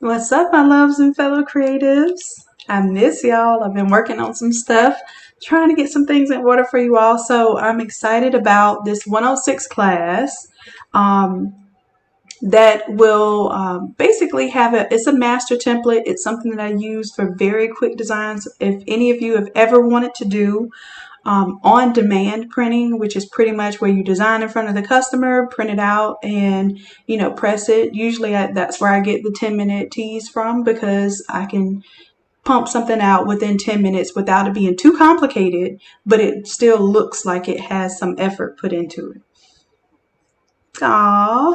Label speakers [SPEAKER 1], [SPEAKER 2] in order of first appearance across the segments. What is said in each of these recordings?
[SPEAKER 1] What's up, my loves and fellow creatives? I miss y'all. I've been working on some stuff, trying to get some things in order for you all. So I'm excited about this 106 class um, that will basically it's a master template. It's something that I use for very quick designs. If any of you have ever wanted to do on-demand printing, which is pretty much where you design in front of the customer, print it out, and press it. Usually, that's where I get the 10-minute teas from, because I can pump something out within 10 minutes without it being too complicated, but it still looks like it has some effort put into it. Aw,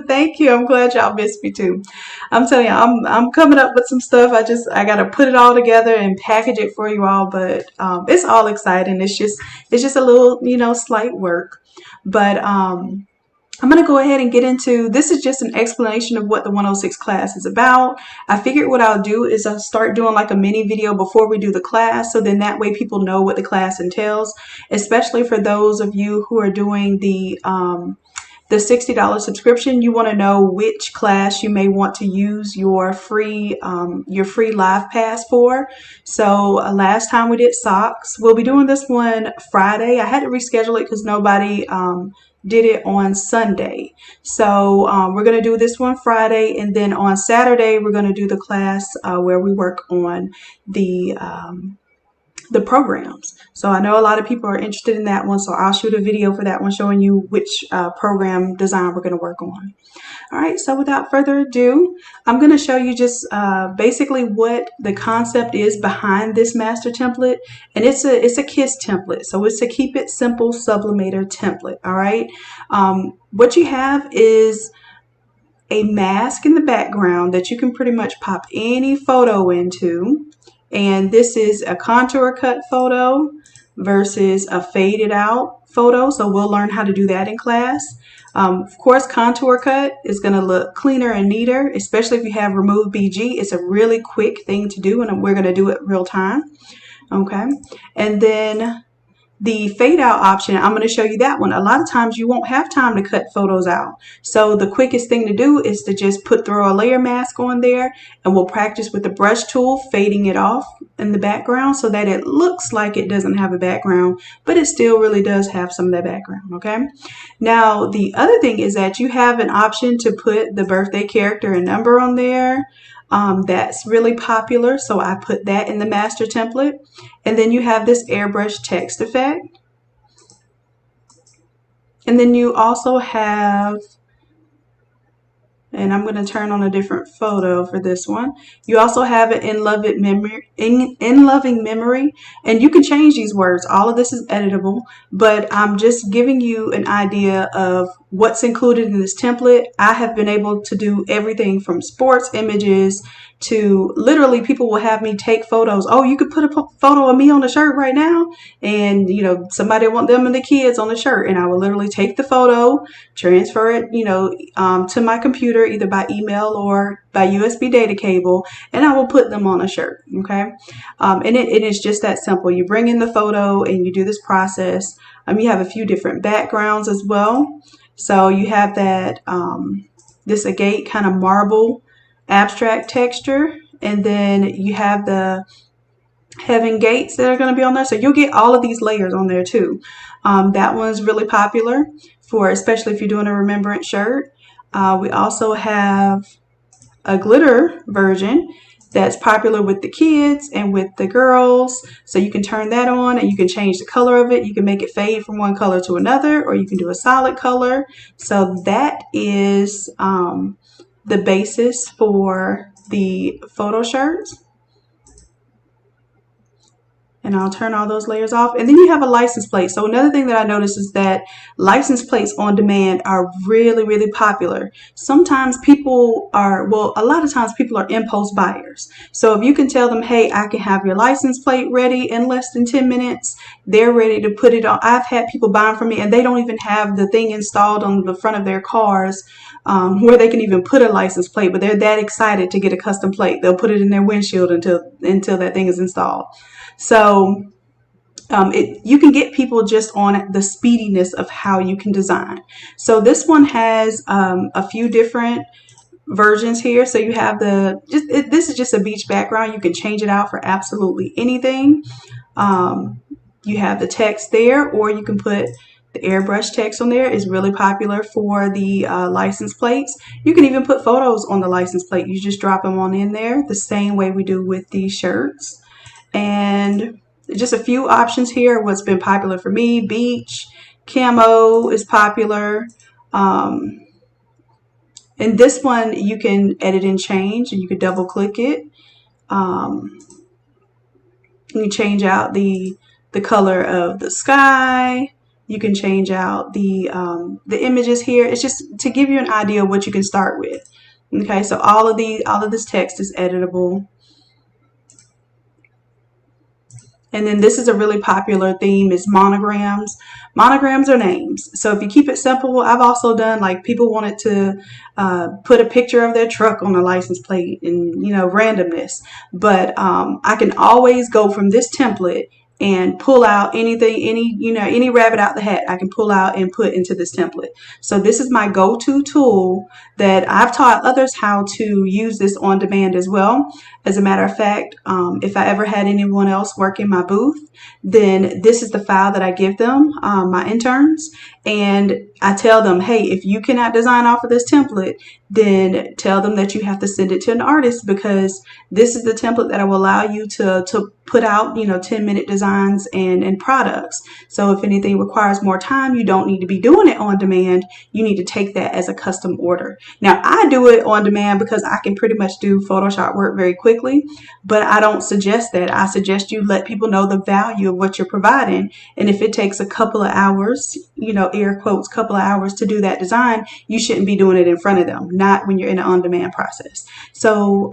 [SPEAKER 1] thank you. I'm glad y'all missed me too. I'm telling you, I'm coming up with some stuff. I gotta put it all together and package it for you all. But it's all exciting. It's just a little slight work. But I'm gonna go ahead and get into this. Is just an explanation of what the 106 class is about. I figured what I'll do is I'll start doing like a mini video before we do the class, so then that way people know what the class entails, especially for those of you who are doing the $60 subscription. You want to know which class you may want to use your free live pass for. So last time we did socks. We'll be doing this one Friday. I had to reschedule it because nobody did it on Sunday. So we're going to do this one Friday, and then on Saturday we're going to do the class where we work on the programs. So I know a lot of people are interested in that one, so I'll shoot a video for that one showing you which program design we're going to work on. All right, so without further ado, I'm going to show you just basically what the concept is behind this master template, and it's a KISS template, so it's a Keep It Simple Sublimator template. All right, what you have is a mask in the background that you can pretty much pop any photo into. And this is a contour cut photo versus a faded out photo. So we'll learn how to do that in class. Of course, contour cut is going to look cleaner and neater, especially if you have remove BG. It's a really quick thing to do, and we're going to do it real time. Okay. And then the fade out option, I'm going to show you that one. A lot of times you won't have time to cut photos out. So the quickest thing to do is to just throw a layer mask on there, and we'll practice with the brush tool, fading it off in the background so that it looks like it doesn't have a background, but it still really does have some of that background. Okay. Now, the other thing is that you have an option to put the birthday character and number on there. That's really popular, so I put that in the master template. And then you have this airbrush text effect. And then you also have, and I'm going to turn on a different photo for this one. You also have an in loving memory, and you can change these words. All of this is editable, but I'm just giving you an idea of what's included in this template. I have been able to do everything from sports images to literally people will have me take photos. Oh, you could put a photo of me on the shirt right now, and somebody want them and the kids on the shirt, and I will literally take the photo, transfer it to my computer either by email or by USB data cable, and I will put them on a shirt. Okay. And it is just that simple. You bring in the photo and you do this process. You have a few different backgrounds as well. So you have that this agate kind of marble abstract texture, and then you have the heaven gates that are going to be on there, so you'll get all of these layers on there too. That one's really popular for, especially if you're doing a remembrance shirt. We also have a glitter version that's popular with the kids and with the girls, so you can turn that on and you can change the color of it. You can make it fade from one color to another, or you can do a solid color. So that is the basis for the photo shirts. And I'll turn all those layers off. And then you have a license plate. So another thing that I noticed is that license plates on demand are really, really popular. Sometimes people are, well, a lot of times people are impulse buyers. So if you can tell them, hey, I can have your license plate ready in less than 10 minutes, they're ready to put it on. I've had people buying from me and they don't even have the thing installed on the front of their cars where they can even put a license plate, but they're that excited to get a custom plate. They'll put it in their windshield until that thing is installed. So you can get people just on the speediness of how you can design. So this one has a few different versions here. So you have this is just a beach background. You can change it out for absolutely anything. You have the text there, or you can put the airbrush text on there. Is really popular for the license plates. You can even put photos on the license plate. You just drop them on in there the same way we do with these shirts. And just a few options here. What's been popular for me: beach, camo is popular. And this one you can edit and change, and you can double click it. You change out the color of the sky. You can change out the images here. It's just to give you an idea of what you can start with. Okay, so all of this text is editable. And then this is a really popular theme, is monograms. Monograms are names. So if you keep it simple, I've also done, like, people wanted to put a picture of their truck on a license plate and, you know, randomness. But I can always go from this template and pull out anything, any rabbit out the hat I can pull out and put into this template. So this is my go-to tool that I've taught others how to use this on demand as well. As a matter of fact, if I ever had anyone else work in my booth, then this is the file that I give them, my interns, and I tell them, hey, if you cannot design off of this template, then tell them that you have to send it to an artist, because this is the template that will allow you to put out, 10-minute designs and products. So if anything requires more time, you don't need to be doing it on demand. You need to take that as a custom order. Now, I do it on demand because I can pretty much do Photoshop work very quickly, but I don't suggest that. I suggest you let people know the value of what you're providing. And if it takes a couple of hours, air quotes, couple of hours to do that design, you shouldn't be doing it in front of them, not when you're in an on-demand process. So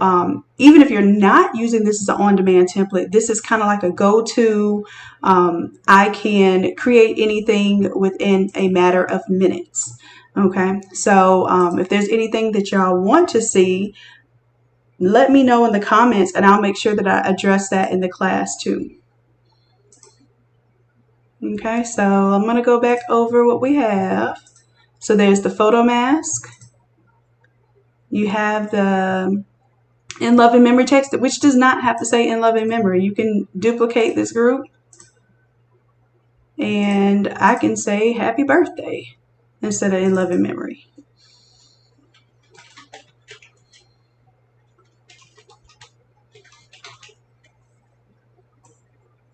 [SPEAKER 1] even if you're not using this as an on-demand template, this is kind of like a go-to. I can create anything within a matter of minutes. Okay, so if there's anything that y'all want to see, let me know in the comments, and I'll make sure that I address that in the class too. Okay, so I'm going to go back over what we have. So there's the photo mask. You have the in love and memory text, which does not have to say in love and memory. You can duplicate this group, and I can say happy birthday instead of in love and memory.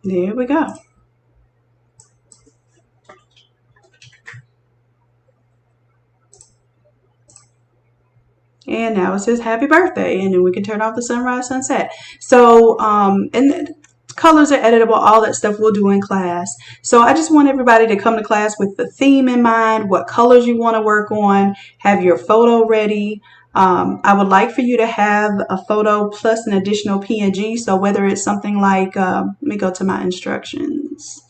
[SPEAKER 1] There we go. And now it says happy birthday, and then we can turn off the sunrise, sunset. So, and the colors are editable, all that stuff we'll do in class. So I just want everybody to come to class with the theme in mind, what colors you want to work on, have your photo ready. I would like for you to have a photo plus an additional PNG. So whether it's something like, let me go to my instructions.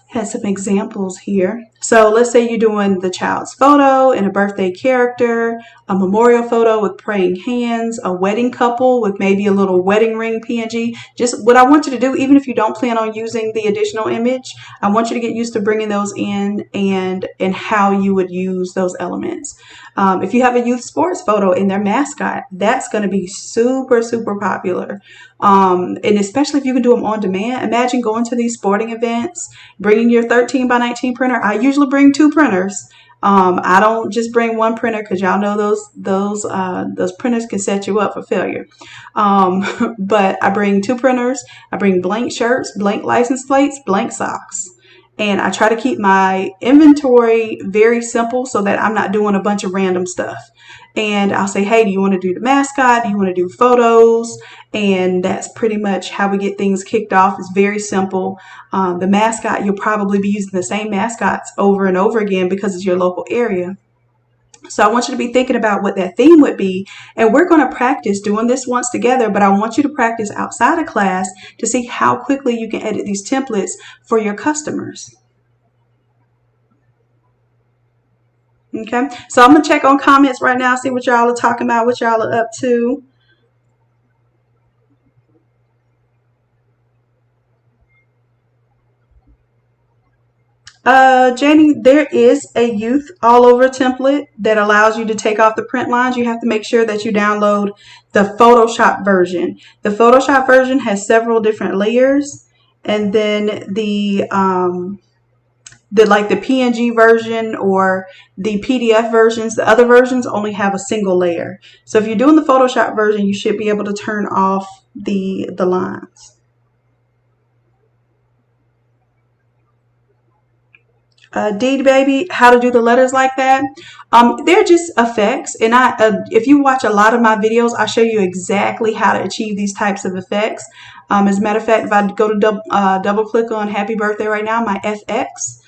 [SPEAKER 1] Had some examples here. So let's say you're doing the child's photo and a birthday character, a memorial photo with praying hands, a wedding couple with maybe a little wedding ring PNG. Just what I want you to do, even if you don't plan on using the additional image, I want you to get used to bringing those in and how you would use those elements. If you have a youth sports photo in their mascot, that's going to be super, super popular. And especially if you can do them on demand. Imagine going to these sporting events, bringing your 13 by 19 printer. I usually bring 2 printers. I don't just bring 1 printer, because y'all know those printers can set you up for failure. But I bring 2 printers. I bring blank shirts, blank license plates, blank socks. And I try to keep my inventory very simple so that I'm not doing a bunch of random stuff. And I'll say, hey, do you want to do the mascot? Do you want to do photos? And that's pretty much how we get things kicked off. It's very simple. The mascot, you'll probably be using the same mascots over and over again because it's your local area. So I want you to be thinking about what that theme would be. And we're going to practice doing this once together, but I want you to practice outside of class to see how quickly you can edit these templates for your customers. Okay, so I'm going to check on comments right now, see what y'all are talking about, what y'all are up to. Janie, there is a youth all over template that allows you to take off the print lines. You have to make sure that you download the Photoshop version. The Photoshop version has several different layers, and then the like the PNG version or the PDF versions, the other versions only have a single layer. So if you're doing the Photoshop version, you should be able to turn off the lines. D baby, how to do the letters like that. They're just effects, and if you watch a lot of my videos, I show you exactly how to achieve these types of effects. As a matter of fact, if I go to double click on Happy Birthday right now, my FX,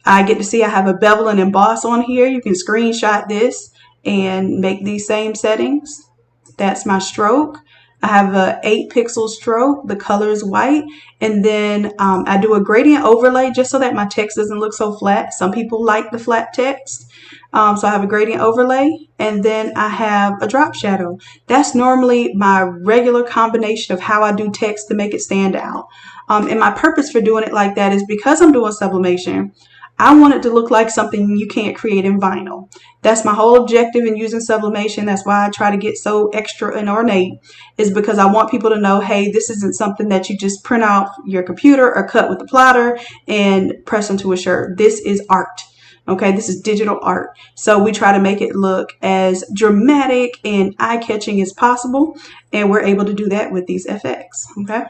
[SPEAKER 1] I get to see I have a bevel and emboss on here. You can screenshot this and make these same settings. That's my stroke. I have a 8-pixel stroke. The color is white. And then I do a gradient overlay just so that my text doesn't look so flat. Some people like the flat text. So I have a gradient overlay. And then I have a drop shadow. That's normally my regular combination of how I do text to make it stand out. And my purpose for doing it like that is because I'm doing sublimation. I want it to look like something you can't create in vinyl. That's my whole objective in using sublimation. That's why I try to get so extra and ornate, is because I want people to know, hey, this isn't something that you just print off your computer or cut with the plotter and press into a shirt. This is art. Okay, this is digital art. So we try to make it look as dramatic and eye-catching as possible. And we're able to do that with these FX. Okay.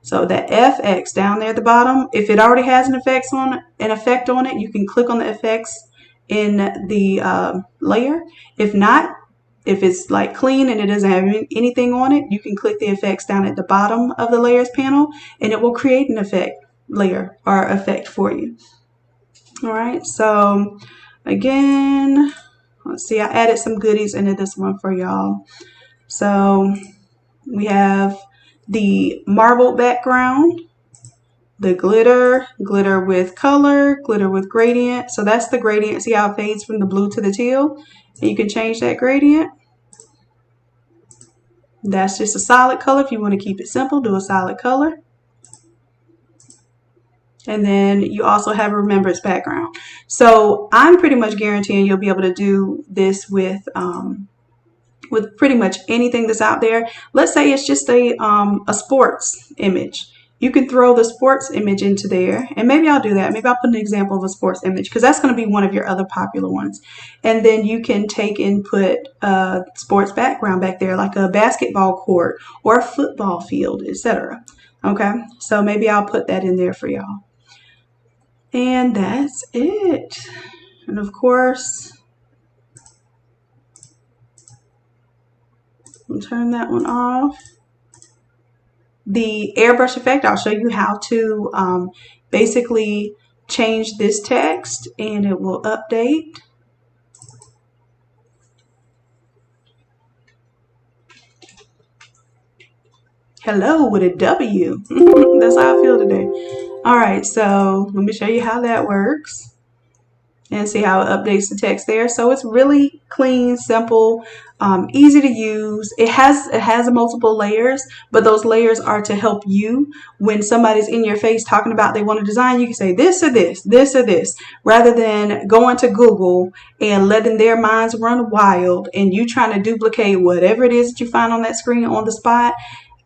[SPEAKER 1] So that FX down there at the bottom, if it already has an effect on it, you can click on the effects in the layer. If not, if it's like clean and it doesn't have anything on it, you can click the effects down at the bottom of the layers panel and it will create an effect layer or effect for you. All right, so again, let's see, I added some goodies into this one for y'all. So we have the marbled background, the glitter with color, glitter with gradient. So that's the gradient. See how it fades from the blue to the teal? And you can change that gradient. That's just a solid color. If you want to keep it simple, do a solid color. And then you also have a remembrance background. So I'm pretty much guaranteeing you'll be able to do this with pretty much anything that's out there. Let's say it's just a sports image. You can throw the sports image into there, and maybe I'll do that. Maybe I'll put an example of a sports image because that's going to be one of your other popular ones. And then you can take and put a sports background back there, like a basketball court or a football field, etc. Okay, so maybe I'll put that in there for y'all. And that's it. And of course, I'll turn that one off. The airbrush effect, I'll show you how to basically change this text and it will update. Hello with a W. That's how I feel today. All right, so let me show you how that works and see how it updates the text there. So it's really clean, simple, easy to use. It has multiple layers, but those layers are to help you when somebody's in your face talking about they want to design. You can say this or this, this or this, rather than going to Google and letting their minds run wild and you trying to duplicate whatever it is that you find on that screen on the spot.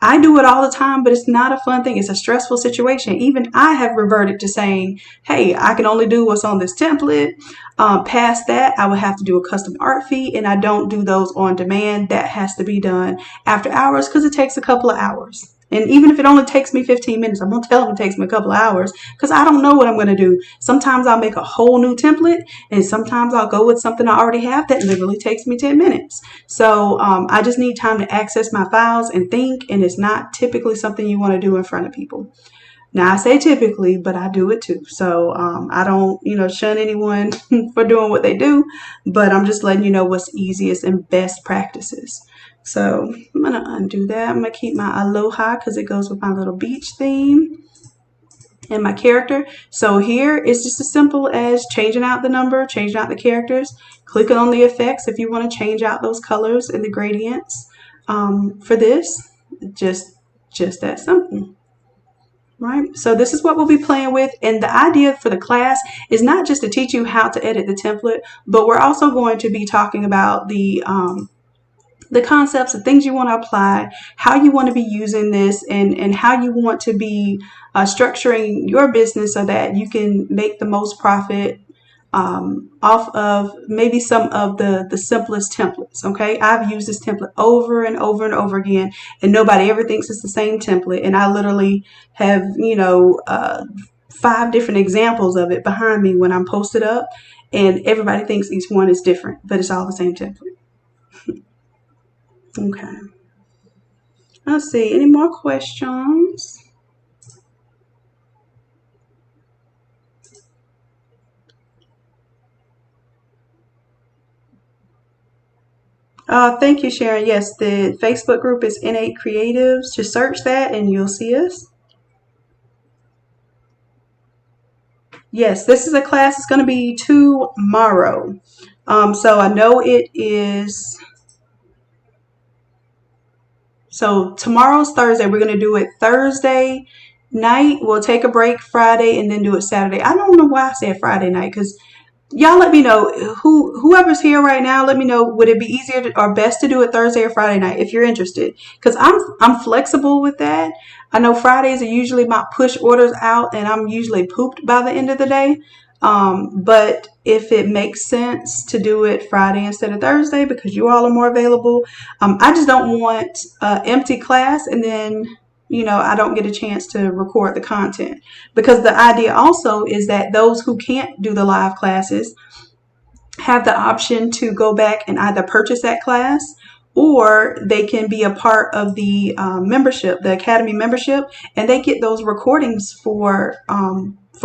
[SPEAKER 1] I do it all the time, but it's not a fun thing. It's a stressful situation. Even I have reverted to saying, hey, I can only do what's on this template. Past that, I would have to do a custom art fee, and I don't do those on demand. That has to be done after hours because it takes a couple of hours. And even if it only takes me 15 minutes, I'm going to tell them it takes me a couple of hours because I don't know what I'm going to do. Sometimes I'll make a whole new template and sometimes I'll go with something I already have that literally takes me 10 minutes. So I just need time to access my files and think, and it's not typically something you want to do in front of people. Now, I say typically, but I do it too. So I don't, shun anyone for doing what they do, but I'm just letting you know what's easiest and best practices. So I'm going to undo that. I'm going to keep my aloha because it goes with my little beach theme and my character. So here it's just as simple as changing out the number, changing out the characters, clicking on the effects if you want to change out those colors and the gradients for this. Just that simple. right? So this is what we'll be playing with. And the idea for the class is not just to teach you how to edit the template, but we're also going to be talking about the concepts, the things you want to apply, how you want to be using this, and how you want to be structuring your business so that you can make the most profit off of maybe some of the simplest templates. Okay, I've used this template over and over and over again, and nobody ever thinks it's the same template. And I literally have 5 different examples of it behind me when I'm posted up, and everybody thinks each one is different, but it's all the same template. Okay, let's see, any more questions? Thank you, Sharon. Yes, the Facebook group is Innate Creatives. Just search that and you'll see us. Yes, this is a class. It's going to be tomorrow. So I know it is. So tomorrow's Thursday. We're going to do it Thursday night. We'll take a break Friday and then do it Saturday. I don't know why I said Friday night because y'all let me know whoever's here right now. Let me know, would it be easier or best to do it Thursday or Friday night if you're interested? Because I'm flexible with that. I know Fridays are usually my push orders out, and I'm usually pooped by the end of the day. But if it makes sense to do it Friday instead of Thursday because you all are more available, I just don't want an empty class and then I don't get a chance to record the content, because the idea also is that those who can't do the live classes have the option to go back and either purchase that class, or they can be a part of the membership, the Academy membership, and they get those recordings for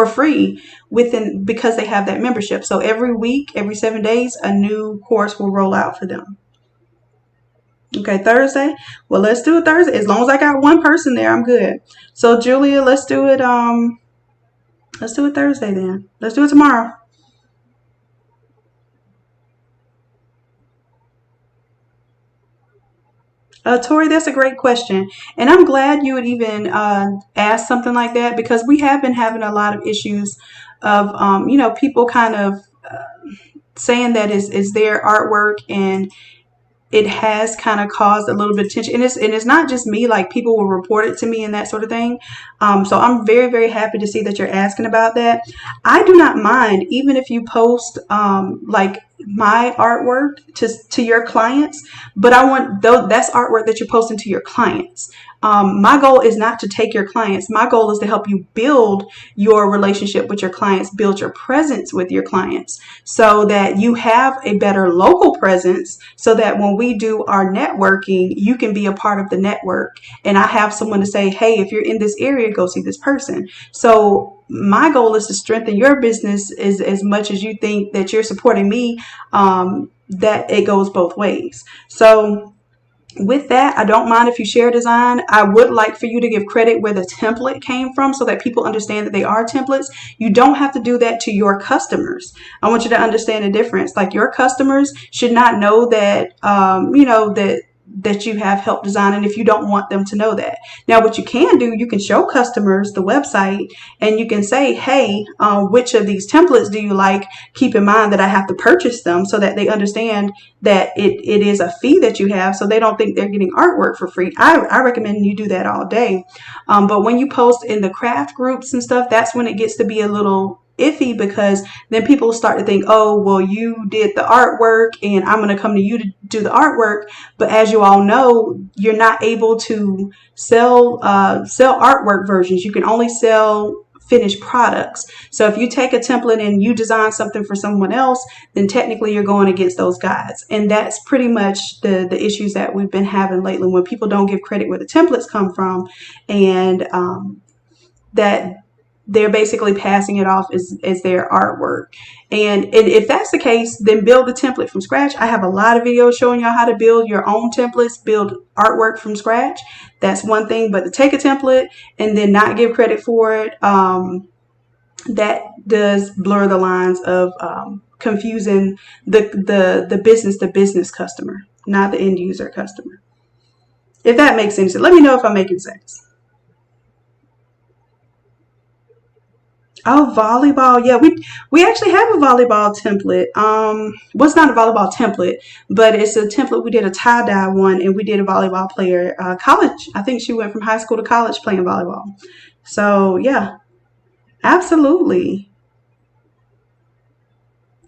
[SPEAKER 1] free because they have that membership. So every week, every 7 days, a new course will roll out for them. Okay, Thursday. Well, let's do it Thursday. As long as I got one person there, I'm good. So Julia, let's do it. Let's do it Thursday then. Let's do it tomorrow. Tori, that's a great question. And I'm glad you would even ask something like that, because we have been having a lot of issues of, people kind of saying that is their artwork, and it has kind of caused a little bit of tension. And it's not just me, like people will report it to me and that sort of thing. So I'm very, very happy to see that you're asking about that. I do not mind, even if you post like my artwork to your clients, but I want that's artwork that you're posting to your clients. My goal is not to take your clients. My goal is to help you build your relationship with your clients, build your presence with your clients, so that you have a better local presence, so that when we do our networking, you can be a part of the network. And I have someone to say, hey, if you're in this area, go see this person. So my goal is to strengthen your business as much as you think that you're supporting me, that it goes both ways. So with that, I don't mind if you share design. I would like for you to give credit where the template came from so that people understand that they are templates. You don't have to do that to your customers. I want you to understand the difference. Like, your customers should not know that, that you have help design, and if you don't want them to know that. Now, what you can do, you can show customers the website, and you can say, hey, which of these templates do you like? Keep in mind that I have to purchase them, so that they understand that it is a fee that you have, so they don't think they're getting artwork for free. I recommend you do that all day. But when you post in the craft groups and stuff, that's when it gets to be a little iffy, because then people start to think, oh, well, you did the artwork and I'm going to come to you to do the artwork. But as you all know, you're not able to sell artwork versions. You can only sell finished products. So if you take a template and you design something for someone else, then technically you're going against those guides. And that's pretty much the issues that we've been having lately, when people don't give credit where the templates come from, and that they're basically passing it off as their artwork. And if that's the case, then build the template from scratch. I have a lot of videos showing y'all how to build your own templates, build artwork from scratch. That's one thing. But to take a template and then not give credit for it, that does blur the lines of confusing the business to business customer, not the end user customer. If that makes sense, let me know if I'm making sense. Oh, volleyball. Yeah, we actually have a volleyball template. Well, it's not a volleyball template, but it's a template. We did a tie-dye one, and we did a volleyball player. College. I think she went from high school to college playing volleyball. So yeah, absolutely.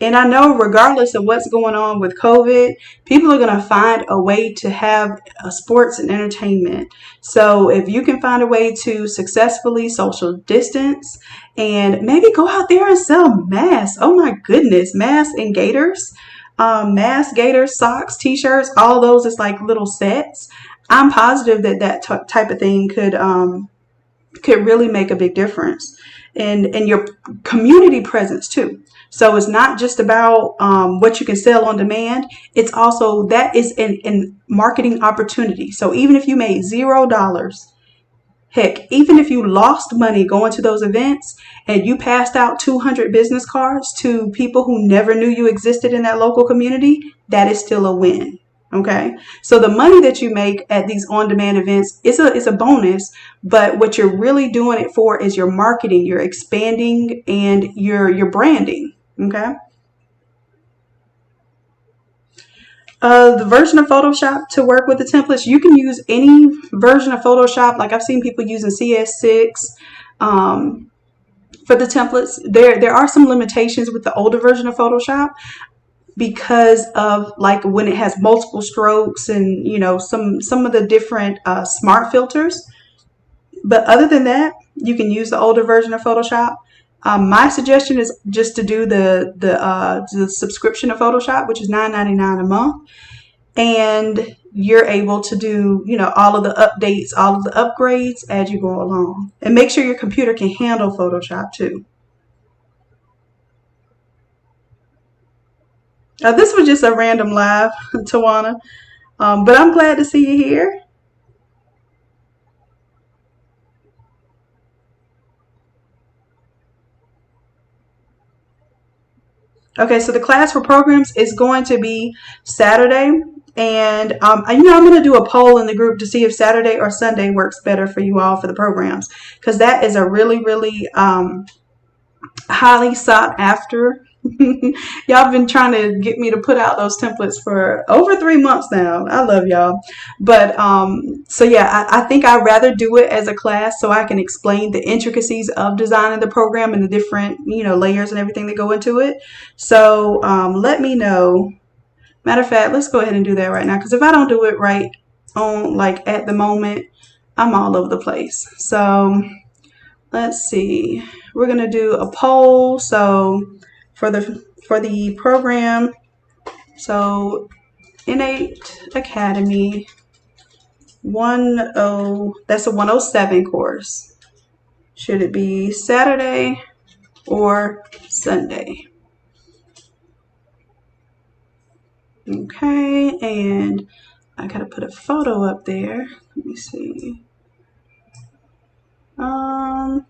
[SPEAKER 1] And I know, regardless of what's going on with COVID, people are going to find a way to have sports and entertainment. So, if you can find a way to successfully social distance and maybe go out there and sell masks. Oh my goodness, masks and gaiters, masks, gaiters, socks, t shirts, all those is like little sets. I'm positive that type of thing could really make a big difference in your community presence too. So it's not just about what you can sell on demand. It's also that is an marketing opportunity. So even if you made $0, heck, even if you lost money going to those events and you passed out 200 business cards to people who never knew you existed in that local community, that is still a win. Okay. So the money that you make at these on-demand events is a bonus, but what you're really doing it for is your marketing, your expanding, and your branding. Okay. The version of Photoshop to work with the templates, you can use any version of Photoshop. Like I've seen people using CS6 for the templates. There are some limitations with the older version of Photoshop because of like when it has multiple strokes and some of the different smart filters. But other than that, you can use the older version of Photoshop. My suggestion is just to do the subscription of Photoshop, which is $9.99 a month, and you're able to do all of the updates, all of the upgrades as you go along, and make sure your computer can handle Photoshop too. This was just a random live, Tawana, but I'm glad to see you here. Okay, so the class for programs is going to be Saturday. And I'm going to do a poll in the group to see if Saturday or Sunday works better for you all for the programs, because that is a really, really highly sought after. Y'all been trying to get me to put out those templates for over 3 months now. I love y'all. But so yeah, I think I'd rather do it as a class so I can explain the intricacies of designing the program and the different layers and everything that go into it. So let me know. Matter of fact, let's go ahead and do that right now, because if I don't do it right on like at the moment, I'm all over the place. So let's see. We're gonna do a poll. So for the program, so Innate Academy 10, that's a 107 course. Should it be Saturday or Sunday? Okay, and I gotta put a photo up there. Let me see. Let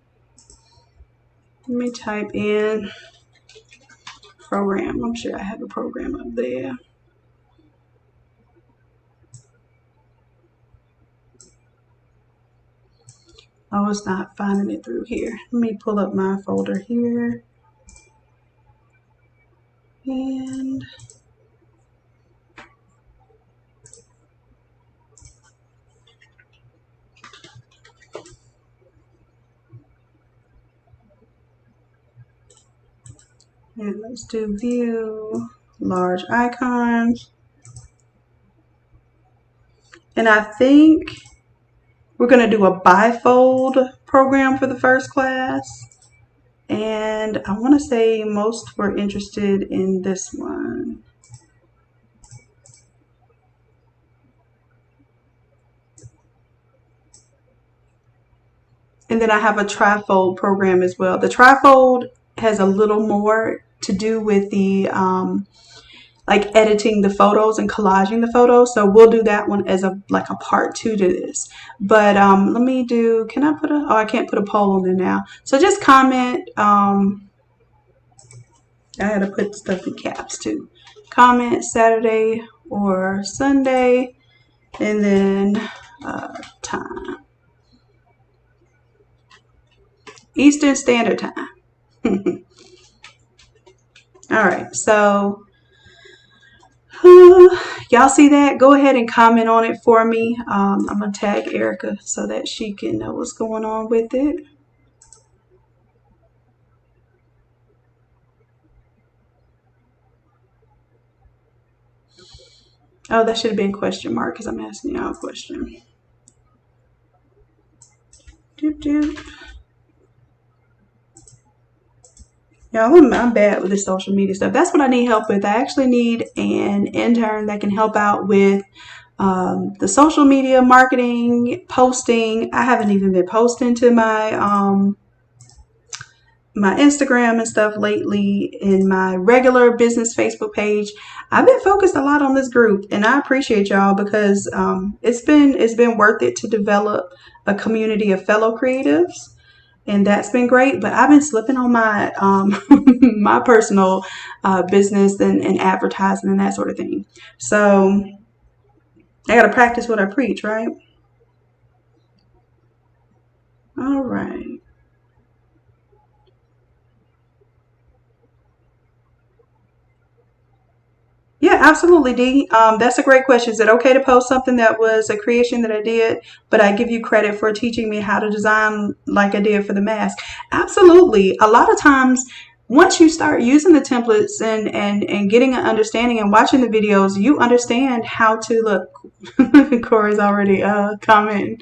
[SPEAKER 1] me type in program. I'm sure I have a program up there. I was not finding it through here. Let me pull up my folder here. And let's do view, large icons. And I think we're going to do a bifold program for the first class. And I want to say most were interested in this one. And then I have a trifold program as well. The trifold has a little more to do with the like editing the photos and collaging the photos. So we'll do that one as a part 2 to this. But let me do, can I put I can't put a poll on there now. So just comment. I had to put stuff in caps too. Comment Saturday or Sunday, and then time. Eastern Standard Time. All right, so y'all see that? Go ahead and comment on it for me. I'm gonna tag Erica so that she can know what's going on with it. Oh, that should have been question mark because I'm asking y'all a question. Doop, doop. Y'all, I'm bad with this social media stuff. That's what I need help with. I actually need an intern that can help out with the social media marketing, posting. I haven't even been posting to my Instagram and stuff lately, in my regular business Facebook page. I've been focused a lot on this group, and I appreciate y'all because it's been worth it to develop a community of fellow creatives, and that's been great. But I've been slipping on my my personal business and advertising and that sort of thing. So I got to practice what I preach, right? All right. Yeah, absolutely, Dee. That's a great question. Is it okay to post something that was a creation that I did, but I give you credit for teaching me how to design like I did for the mask? Absolutely. A lot of times, once you start using the templates and getting an understanding and watching the videos, you understand how to look. Corey's already commenting.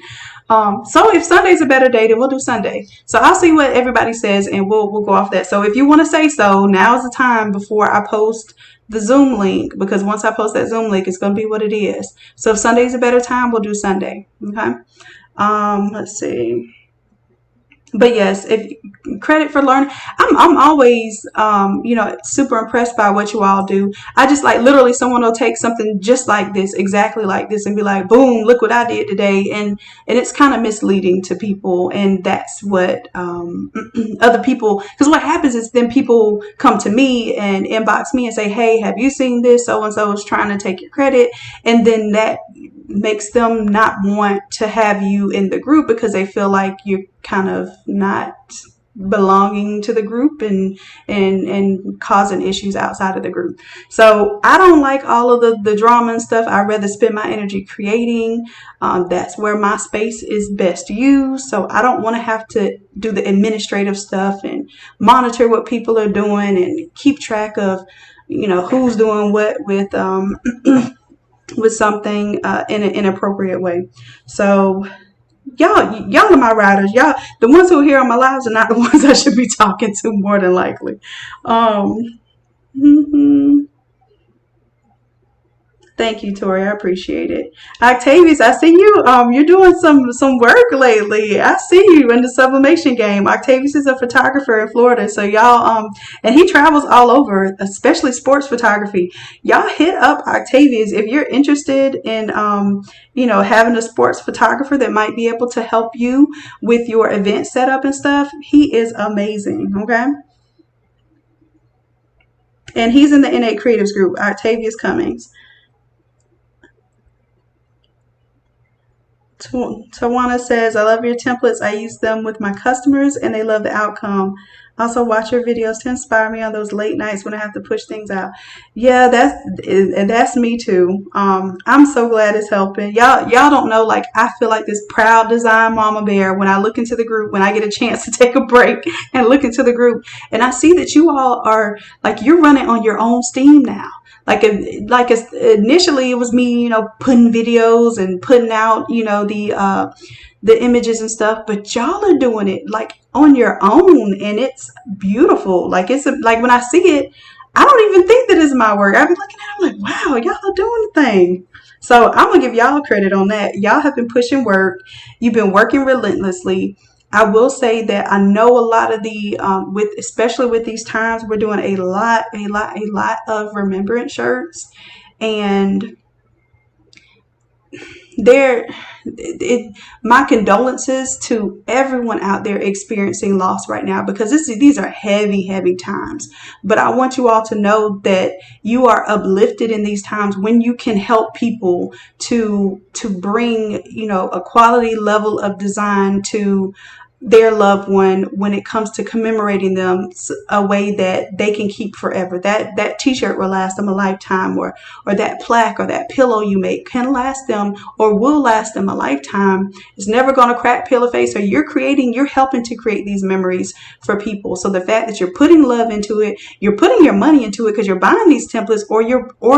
[SPEAKER 1] So if Sunday's a better day, then we'll do Sunday. So I'll see what everybody says, and we'll go off that. So if you want to say so, now's the time before I post the Zoom link, because once I post that Zoom link, it's going to be what it is. So if Sunday's a better time, we'll do Sunday. Okay. Let's see. But yes, if credit for learning, I'm always super impressed by what you all do. I just like literally someone will take something just like this, exactly like this, and be like, boom, look what I did today. And it's kind of misleading to people, and that's what other people, because what happens is then people come to me and inbox me and say, hey, have you seen this? So and so is trying to take your credit, and then that makes them not want to have you in the group because they feel like you're kind of not belonging to the group and causing issues outside of the group. So I don't like all of the drama and stuff. I'd rather spend my energy creating. That's where my space is best used. So I don't want to have to do the administrative stuff and monitor what people are doing and keep track of who's doing what with something in an inappropriate way. So y'all are my riders. Y'all, the ones who are here on my lives are not the ones I should be talking to, more than likely. Mhm. Thank you, Tori. I appreciate it. Octavius, I see you. You're doing some work lately. I see you in the sublimation game. Octavius is a photographer in Florida, so y'all and he travels all over, especially sports photography. Y'all hit up Octavius if you're interested in having a sports photographer that might be able to help you with your event setup and stuff. He is amazing. Okay. And he's in the Innate Creatives group, Octavius Cummings. Tawana says, I love your templates. I use them with my customers and they love the outcome. Also watch your videos to inspire me on those late nights when I have to push things out. Yeah, that's me too. I'm so glad it's helping. Y'all don't know, like I feel like this proud design mama bear when I look into the group, when I get a chance to take a break and look into the group and I see that you all are like you're running on your own steam now. Initially it was me, putting videos and putting out, the images and stuff, but y'all are doing it like on your own, and it's beautiful. Like like when I see it, I don't even think that it's my work. I be looking at it, I'm like, wow, y'all are doing the thing. So I'm gonna give y'all credit on that. Y'all have been pushing work. You've been working relentlessly. I will say that I know a lot of the especially with these times, we're doing a lot of remembrance shirts, and there my condolences to everyone out there experiencing loss right now, because these are heavy times, but I want you all to know that you are uplifted in these times when you can help people to bring a quality level of design to their loved one when it comes to commemorating them a way that they can keep forever. That t-shirt will last them a lifetime, or that plaque or that pillow you make can last them or will last them a lifetime. It's never going to crack, peel, or face. So you're helping to create these memories for people. So the fact that you're putting love into it, you're putting your money into it because you're buying these templates, or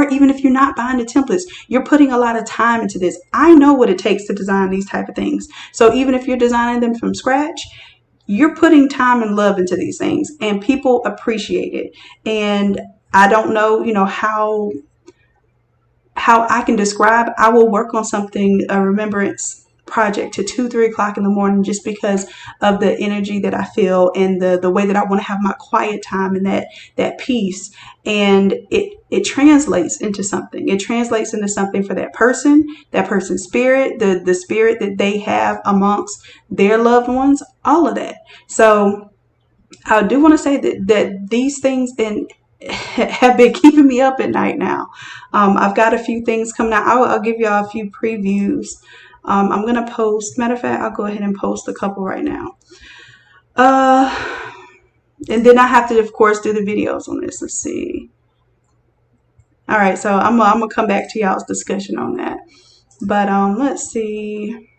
[SPEAKER 1] even if you're not buying the templates, you're putting a lot of time into this. I know what it takes to design these type of things. So even if you're designing them from scratch, you're putting time and love into these things, and people appreciate it. And I don't know, how I can describe. I will work on something, a remembrance project, to 2-3 o'clock in the morning, just because of the energy that I feel and the way that I want to have my quiet time and that peace. And it translates into something. It translates into something for that person's spirit, the spirit that they have amongst their loved ones, all of that. So I do want to say that these things have been keeping me up at night now. I've got a few things coming out. I'll give y'all a few previews. I'm going to post, matter of fact, I'll go ahead and post a couple right now. And then I have to, of course, do the videos on this. Let's see. All right, so I'm going to come back to y'all's discussion on that. But let's see.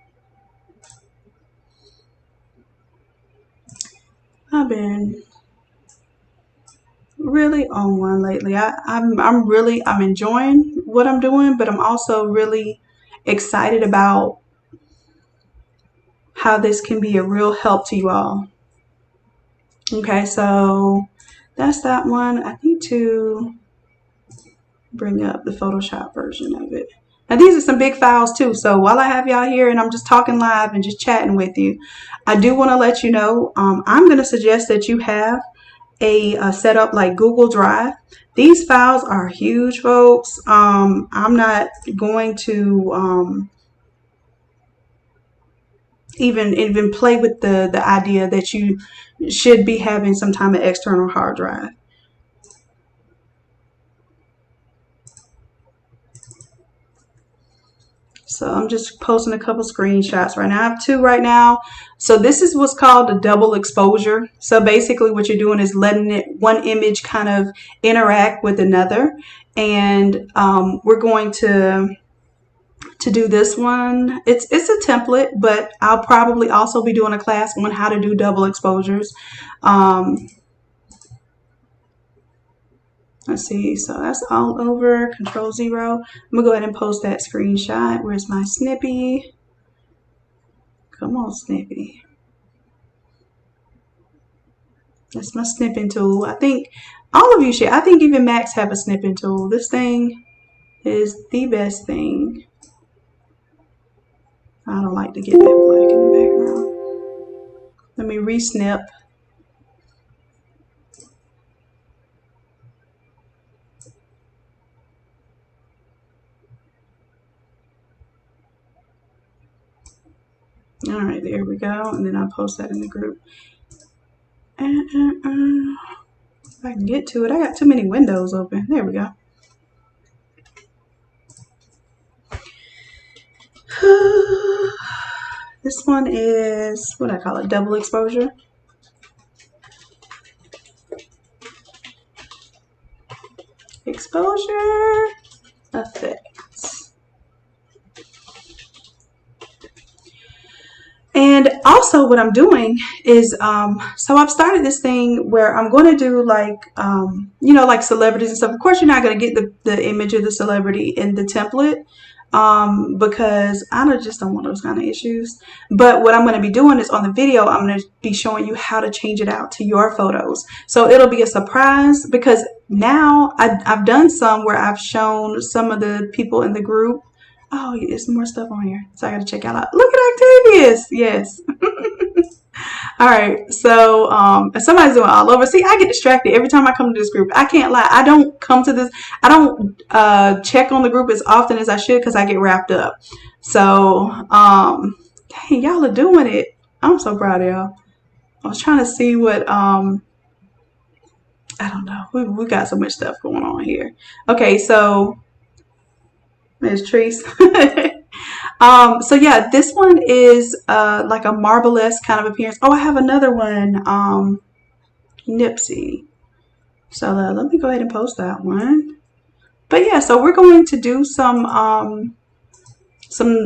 [SPEAKER 1] I've been really on one lately. I'm enjoying what I'm doing, but I'm also really excited about how this can be a real help to you all. Okay, so that's that one. I need to bring up the Photoshop version of it. Now these are some big files too, so while I have y'all here and I'm just talking live and just chatting with you, I do want to let you know, I'm going to suggest that you have a setup like Google Drive. These files are huge, folks. I'm not going to even play with the idea that you should be having some type of external hard drive. So I'm just posting a couple screenshots right now. I have two right now. So this is what's called a double exposure. So basically what you're doing is letting one image kind of interact with another. And we're going to do this one. It's a template, but I'll probably also be doing a class on how to do double exposures. Let's see, so that's all over, Control-0. I'm gonna go ahead and post that screenshot. Where's my Snippy? Come on, Snippy. That's my snipping tool. I think all of you should. I think even Macs have a snipping tool. This thing is the best thing. I don't like to get that black in the background. Let me re-snip. All right, there we go. And then I'll post that in the group. If I can get to it, I got too many windows open. There we go. This one is, what I call it, double exposure. Exposure effects. And also what I'm doing is, so I've started this thing where I'm going to do like, like celebrities and stuff. Of course, you're not going to get the image of the celebrity in the template, because I just don't want those kind of issues. But what I'm going to be doing is on the video, I'm going to be showing you how to change it out to your photos. So it'll be a surprise, because now I've done some where I've shown some of the people in the group. Oh, there's more stuff on here, so I got to check out. Look at Octavius. Yes. All right, so somebody's doing all over. See, I get distracted every time I come to this group. I can't lie. I don't come to this. I don't check on the group as often as I should, because I get wrapped up. So, dang, y'all are doing it. I'm so proud of y'all. I was trying to see what, I don't know. We got so much stuff going on here. Okay, so there's Treese. So yeah, this one is like a marble-esque kind of appearance. Oh, I have another one, Nipsey. So let me go ahead and post that one. But yeah, so we're going to do some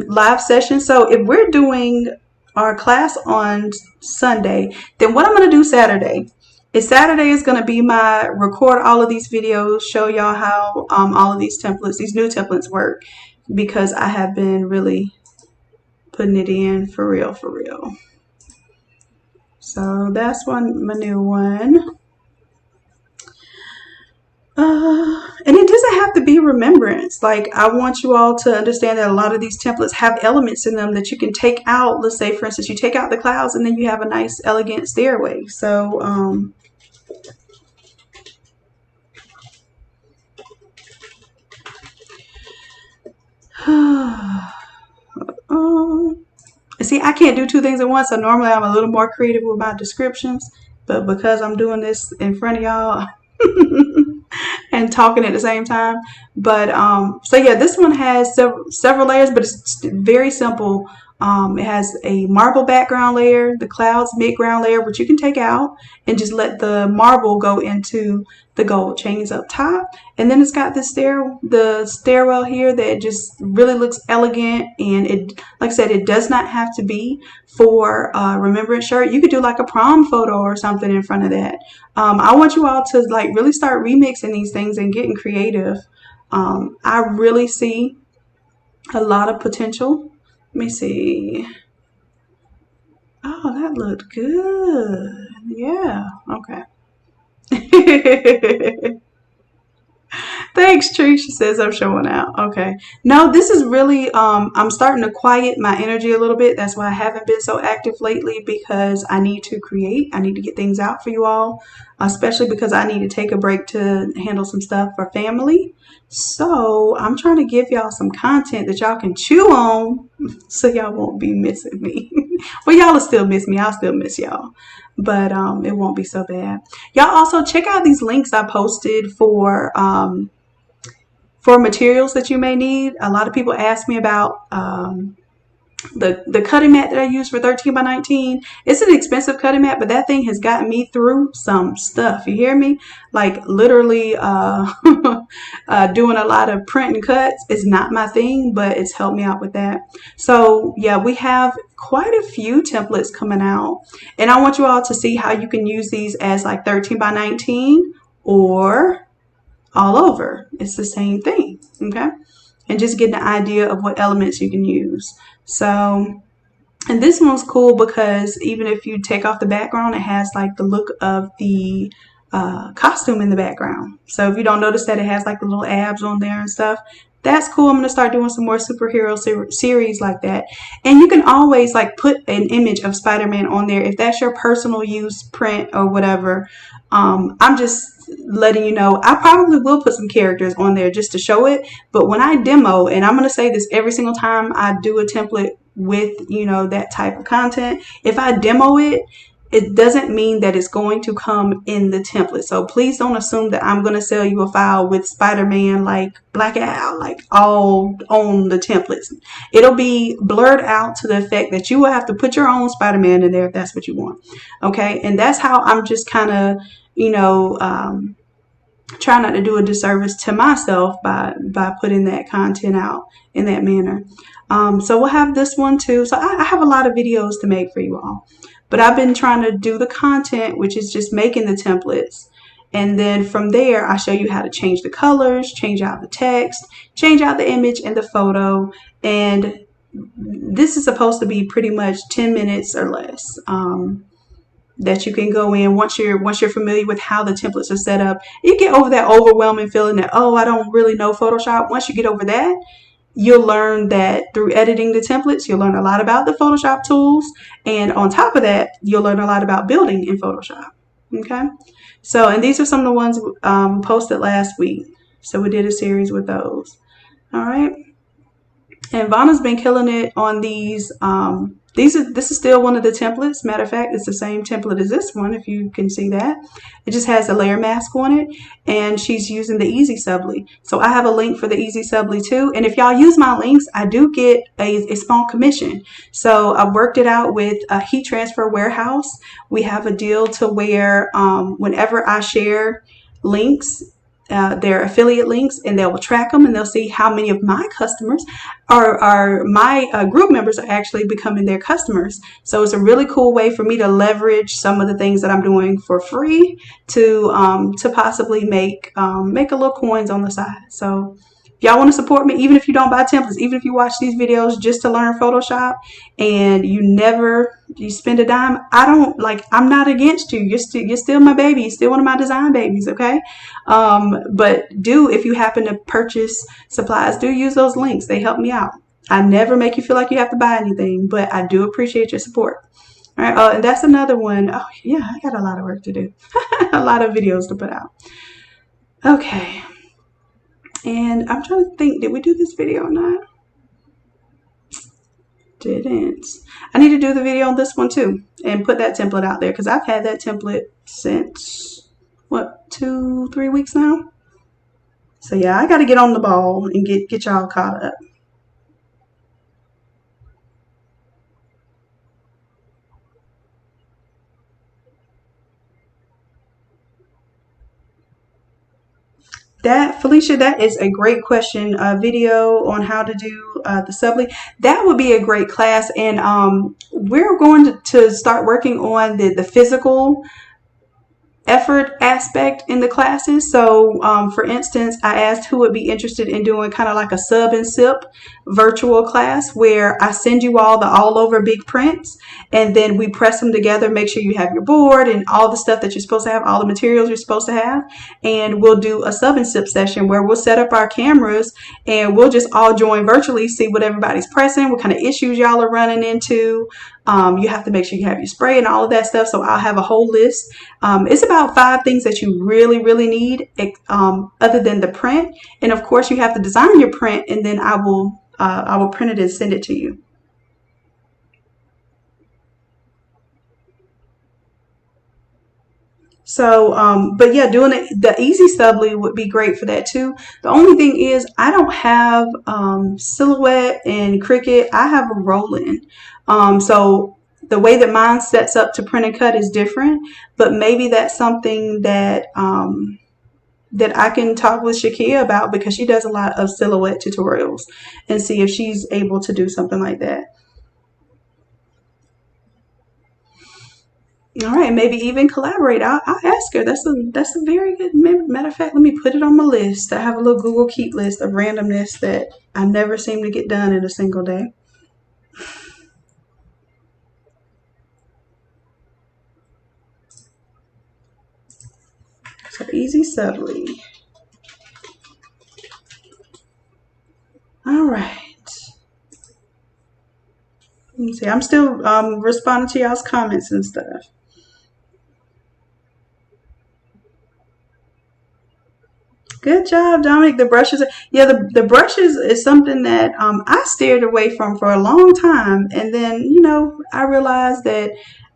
[SPEAKER 1] live sessions. So if we're doing our class on Sunday, then what I'm going to do Saturday is going to be my record all of these videos, show y'all how all of these new templates work, because I have been really putting it in for real, for real. So that's my new one. And it doesn't have to be remembrance. Like, I want you all to understand that a lot of these templates have elements in them that you can take out. Let's say, for instance, you take out the clouds and then you have a nice, elegant stairway. So, see, I can't do two things at once. So normally I'm a little more creative with my descriptions, but because I'm doing this in front of y'all, and talking at the same time. But so yeah, this one has several layers, but it's very simple. It has a marble background layer, the clouds midground layer, which you can take out and just let the marble go into the gold chains up top. And then it's got the stairwell here that just really looks elegant. And it, like I said, it does not have to be for a remembrance shirt. You could do like a prom photo or something in front of that. I want you all to like really start remixing these things and getting creative. I really see a lot of potential. Let me see. Oh, that looked good. Yeah, okay. Thanks, Tree. She says I'm showing out. Okay. No, this is really, I'm starting to quiet my energy a little bit. That's why I haven't been so active lately, because I need to create. I need to get things out for you all, especially because I need to take a break to handle some stuff for family. So I'm trying to give y'all some content that y'all can chew on so y'all won't be missing me. Well, y'all will still miss me. I'll still miss y'all, but it won't be so bad. Y'all also check out these links I posted for materials that you may need. A lot of people ask me about the cutting mat that I use for 13 by 19. It's an expensive cutting mat, but that thing has gotten me through some stuff. You hear me? Like literally doing a lot of print and cuts is not my thing, but it's helped me out with that. So yeah, we have quite a few templates coming out, and I want you all to see how you can use these as like 13 by 19 or all over. It's the same thing, okay? And just getting an idea of what elements you can use. So, and this one's cool because even if you take off the background, it has like the look of the costume in the background. So if you don't notice that it has like the little abs on there and stuff, that's cool. I'm going to start doing some more superhero series like that. And you can always like put an image of Spider-Man on there if that's your personal use print or whatever. I'm just letting you know, I probably will put some characters on there just to show it. But when I demo, and I'm going to say this every single time I do a template with, you know, that type of content, if I demo it, it doesn't mean that it's going to come in the template. So please don't assume that I'm going to sell you a file with Spider-Man like black out, like all on the templates. It'll be blurred out to the effect that you will have to put your own Spider-Man in there if that's what you want. Okay. And that's how I'm just kind of, you know, try not to do a disservice to myself by putting that content out in that manner. So we'll have this one too. So I have a lot of videos to make for you all. But I've been trying to do the content, which is just making the templates. And then from there, I show you how to change the colors, change out the text, change out the image and the photo. And this is supposed to be pretty much 10 minutes or less that you can go in once you're familiar with how the templates are set up. You get over that overwhelming feeling that, oh, I don't really know Photoshop. Once you get over that, you'll learn that through editing the templates, you'll learn a lot about the Photoshop tools. And on top of that, you'll learn a lot about building in Photoshop. Okay. So, and these are some of the ones posted last week. So we did a series with those. All right. And Vanna's been killing it on these This is still one of the templates. Matter of fact, it's the same template as this one, if you can see that. It just has a layer mask on it, and she's using the Easy Subly. So I have a link for the Easy Subly too. And if y'all use my links, I do get a small commission. So I worked it out with a Heat Transfer Warehouse. We have a deal to where whenever I share links, their affiliate links, and they will track them, and they'll see how many of my customers are my group members are actually becoming their customers. So it's a really cool way for me to leverage some of the things that I'm doing for free to possibly make a little coins on the side. So if y'all want to support me, even if you don't buy templates, even if you watch these videos just to learn Photoshop and you spend a dime, I'm not against you. You're still my baby. You're still one of my design babies, okay? But if you happen to purchase supplies, do use those links. They help me out. I never make you feel like you have to buy anything, but I do appreciate your support. All right, and that's another one. Oh, yeah, I got a lot of work to do. A lot of videos to put out. Okay. And I'm trying to think, did we do this video or not? Didn't. I need to do the video on this one too and put that template out there, because I've had that template since, what, 2-3 weeks now? So yeah, I got to get on the ball and get y'all caught up. Felicia, that is a great question. Video on how to do the Subly. That would be a great class, and we're going to start working on the physical effort aspect in the classes. So for instance, I asked who would be interested in doing kind of like a sub and sip virtual class where I send you all the all over big prints, and then we press them together, make sure you have your board and all the stuff that you're supposed to have, all the materials you're supposed to have, and we'll do a sub and sip session where we'll set up our cameras and we'll just all join virtually, see what everybody's pressing, what kind of issues y'all are running into. You have to make sure you have your spray and all of that stuff. So I'll have a whole list. It's about 5 things that you really, really need other than the print. And of course, you have to design your print, and then I will print it and send it to you. So, but yeah, doing the Easy Subly would be great for that too. The only thing is I don't have Silhouette and Cricut. I have a roll-in. So the way that mine sets up to print and cut is different, but maybe that's something that that I can talk with Shakia about, because she does a lot of Silhouette tutorials, and see if she's able to do something like that. All right, maybe even collaborate. I'll ask her. That's a very good, matter of fact, let me put it on my list. I have a little Google Keep list of randomness that I never seem to get done in a single day. So Easy Subly. All right. Let me see. I'm still responding to y'all's comments and stuff. Good job, Dominic. The brushes, yeah, the brushes is something that I steered away from for a long time. And then, I realized that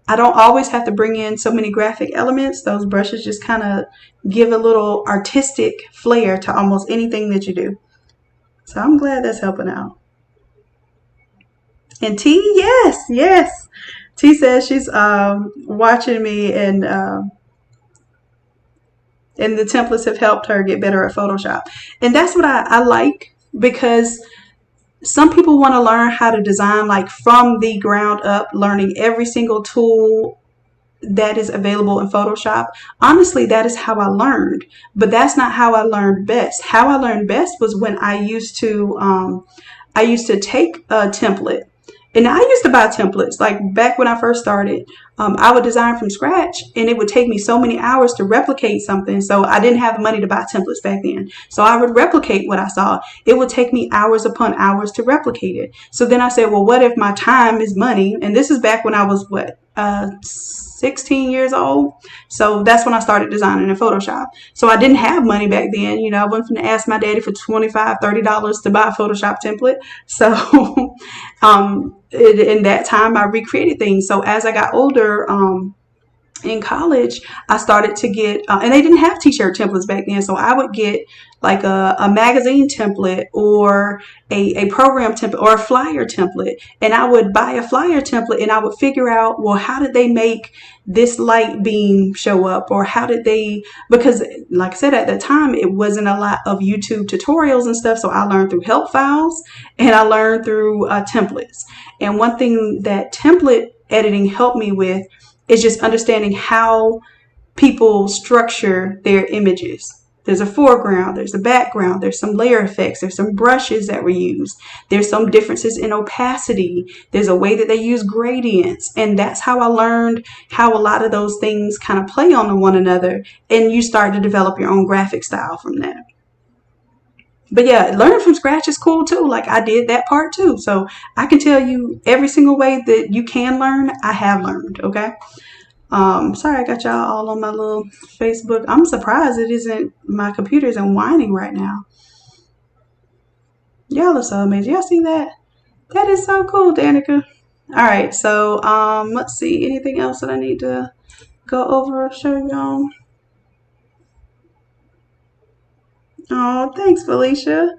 [SPEAKER 1] I don't always have to bring in so many graphic elements. Those brushes just kind of give a little artistic flair to almost anything that you do. So I'm glad that's helping out. And T, yes. T says she's watching me, and the templates have helped her get better at Photoshop. And that's what I like, because some people want to learn how to design like from the ground up, learning every single tool that is available in Photoshop. Honestly, that is how I learned, but that's not how I learned best. How I learned best was when I used to take a template. And I used to buy templates. Like back when I first started, I would design from scratch, and it would take me so many hours to replicate something. So I didn't have the money to buy templates back then. So I would replicate what I saw. It would take me hours upon hours to replicate it. So then I said, well, what if my time is money? And this is back when I was 16 years old. So that's when I started designing in Photoshop. So I didn't have money back then. I wasn't going to ask my daddy for $25, $30 to buy a Photoshop template. So in that time I recreated things. So as I got older, in college, I started to get, and they didn't have t-shirt templates back then. So I would get like a magazine template or a program template or a flyer template. And I would buy a flyer template and I would figure out, well, how did they make this light beam show up? Or how did they, because like I said, at the time, it wasn't a lot of YouTube tutorials and stuff. So I learned through help files and I learned through templates. And one thing that template editing helped me with is just understanding how people structure their images. There's a foreground, there's a background, there's some layer effects, there's some brushes that were used, there's some differences in opacity, there's a way that they use gradients. And that's how I learned how a lot of those things kind of play on one another. And you start to develop your own graphic style from that. But yeah, learning from scratch is cool too. Like I did that part too. So I can tell you every single way that you can learn, I have learned, okay? Sorry, I got y'all all on my little Facebook. I'm surprised my computer isn't whining right now. Y'all are so amazing. Y'all see that? That is so cool, Danica. All right, so let's see. Anything else that I need to go over or show y'all? Oh, thanks, Felicia.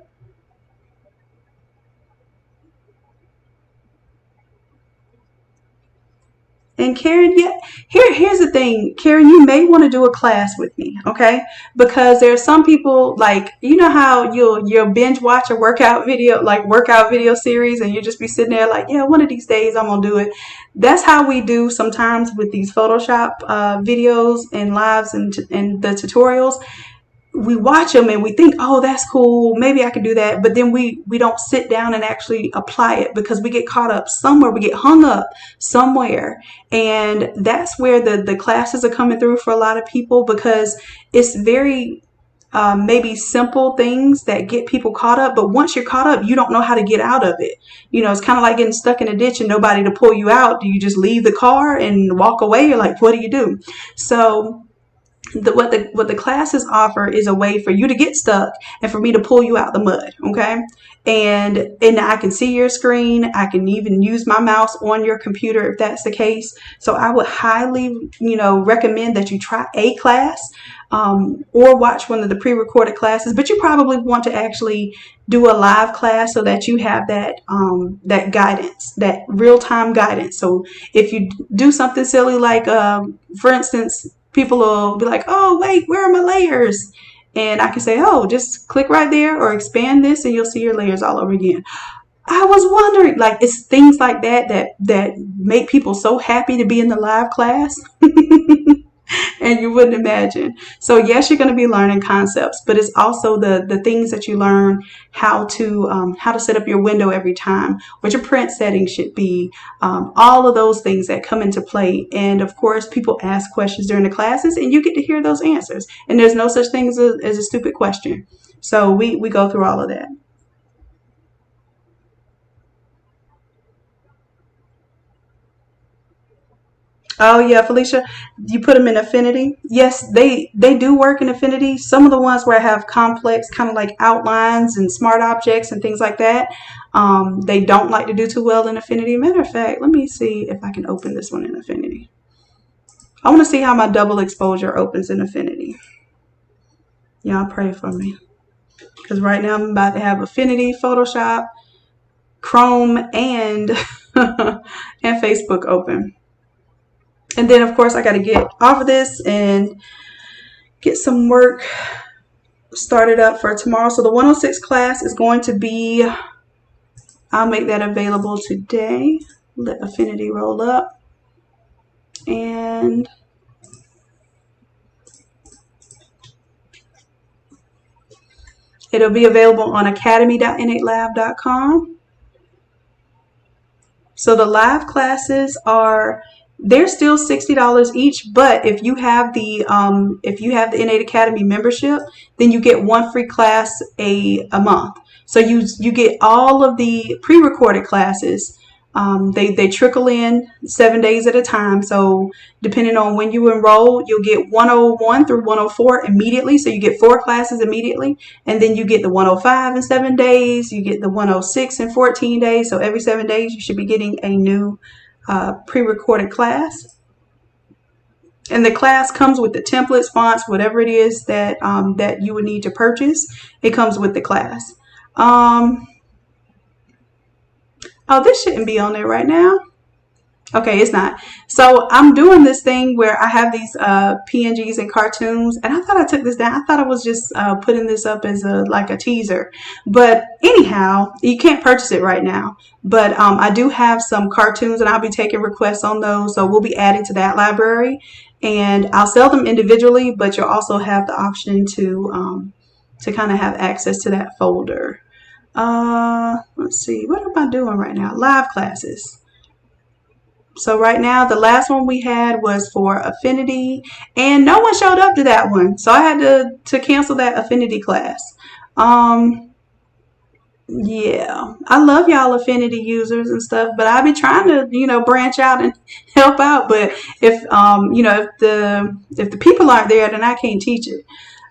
[SPEAKER 1] And Karen, yeah, here's the thing, Karen, you may want to do a class with me, okay? Because there are some people, like, you know how you'll binge watch a workout video series, and you'll just be sitting there like, yeah, one of these days I'm gonna do it. That's how we do sometimes with these Photoshop videos and lives and the tutorials. We watch them and we think, oh, that's cool, maybe I can do that, but then we don't sit down and actually apply it because we get caught up somewhere, we get hung up somewhere. And that's where the classes are coming through for a lot of people, because it's very maybe simple things that get people caught up, but once you're caught up, you don't know how to get out of it. You know, it's kind of like getting stuck in a ditch and nobody to pull you out. Do you just leave the car and walk away, or like, what do you do? So what the classes offer is a way for you to get stuck and for me to pull you out the mud, okay? And I can see your screen. I can even use my mouse on your computer if that's the case. So I would highly, recommend that you try a class or watch one of the pre-recorded classes. But you probably want to actually do a live class so that you have that that guidance, that real-time guidance. So if you do something silly like, for instance, people will be like, oh, wait, where are my layers? And I can say, oh, just click right there or expand this and you'll see your layers all over again. I was wondering, like, it's things like that make people so happy to be in the live class. And you wouldn't imagine. So yes, you're going to be learning concepts, but it's also the things that you learn, how to set up your window every time, what your print settings should be, all of those things that come into play. And of course, people ask questions during the classes and you get to hear those answers. And there's no such thing as a stupid question. So we go through all of that. Oh yeah, Felicia, you put them in Affinity. Yes, they do work in Affinity. Some of the ones where I have complex kind of like outlines and smart objects and things like that, they don't like to do too well in Affinity. Matter of fact, let me see if I can open this one in Affinity. I want to see how my double exposure opens in Affinity. Y'all pray for me, because right now I'm about to have Affinity, Photoshop, Chrome, and and Facebook open. And then, of course, I got to get off of this and get some work started up for tomorrow. So the 106 class is going to be, I'll make that available today. Let Affinity roll up. And it'll be available on academy.innatelab.com. So the live classes they're still $60 each, but if you have the Innate Academy membership, then you get one free class a month. So you get all of the pre-recorded classes They trickle in 7 days at a time. So depending on when you enroll, you'll get 101 through 104 immediately. So you get 4 classes immediately. And then you get the 105 in 7 days. You get the 106 in 14 days. So every 7 days, you should be getting a new pre-recorded class. And the class comes with the templates, fonts, whatever it is that that you would need to purchase. It comes with the class. Oh, this shouldn't be on there right now. Okay, it's not. So I'm doing this thing where I have these PNGs and cartoons, and I thought I took this down. I thought I was just putting this up as like a teaser. But anyhow, you can't purchase it right now. But I do have some cartoons, and I'll be taking requests on those. So we'll be adding to that library, and I'll sell them individually. But you'll also have the option to kind of have access to that folder. Let's see, what am I doing right now? Live classes. So right now, the last one we had was for Affinity, and no one showed up to that one. So I had to cancel that Affinity class. Yeah, I love y'all Affinity users and stuff, but I've been trying to, branch out and help out. But if the people aren't there, then I can't teach it.